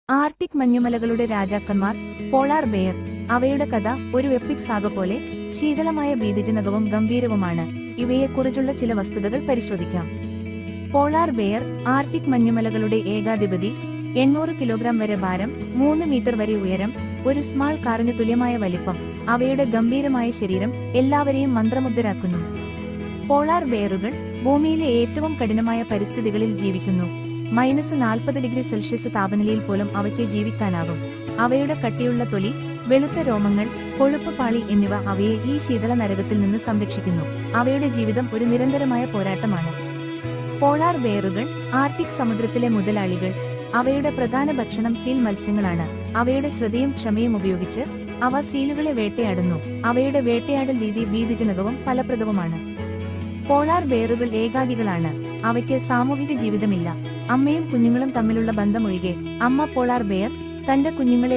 Arctic മഞ്ഞുമലകളുടെ രാജാക്കന്മാർ, polar bear. അവയുടെ കഥ ഒരു എപ്പിക് സാഗ പോലെ ശീതളമായ ഭീതിജനകവും ഗംഭീരവുമാണ്. ഇവയെക്കുറിച്ചുള്ള ചില വസ്തുതകൾ പരിശോധിക്കാം. പോളാർ ബെയർ, ആർട്ടിക് മഞ്ഞുമലകളുടെ ഏകാധിപതി. 800 കിലോഗ്രാം വരെ ഭാരം, 3 മീറ്റർ വരെ ഉയരം, ഒരു സ്മാൾ കാറിന് തുല്യമായ വലിപ്പം. അവയുടെ ഗംഭീരമായ ശരീരം എല്ലാവരെയും മന്ത്രമുഗ്ധരാക്കുന്നു. പോളാർ ബെയറുകൾ ഭൂമിയിലെ ഏറ്റവും കഠിനമായ പരിസ്ഥിതികളിൽ ജീവിക്കുന്നു. -40°C താപനിലയിൽ പോലും അവയ്ക്ക് ജീവിക്കാനാകും. അവയുടെ കട്ടിയുള്ള തൊലി, വെളുത്ത രോമങ്ങൾ, കൊഴുപ്പ് പാളി എന്നിവ അവയെ ഈ ശീതള നരകത്തിൽ നിന്ന് സംരക്ഷിക്കുന്നു. അവയുടെ ജീവിതം ഒരു നിരന്തരമായ പോരാട്ടമാണ്. പോളാർ ബെയറുകൾ ആർട്ടിക് സമുദ്രത്തിലെ മുതലാളികൾ. അവയുടെ പ്രധാന ഭക്ഷണം സീൽ മത്സ്യങ്ങളാണ്. അവയുടെ ശ്രദ്ധയും ക്ഷമയും ഉപയോഗിച്ച് അവ സീലുകളെ വേട്ടയാടുന്നു. അവയുടെ വേട്ടയാടൽ രീതി ഭീതിജനകവും ഫലപ്രദവുമാണ്. പോളാർ ബെയറുകൾ ഏകാകികളാണ്. അവയ്ക്ക് സാമൂഹിക ജീവിതമില്ല. അമ്മയും കുഞ്ഞുങ്ങളും തമ്മിലുള്ള ബന്ധമൊഴികെ. അമ്മ പോളാർ ബെയർ തന്റെ കുഞ്ഞുങ്ങളെ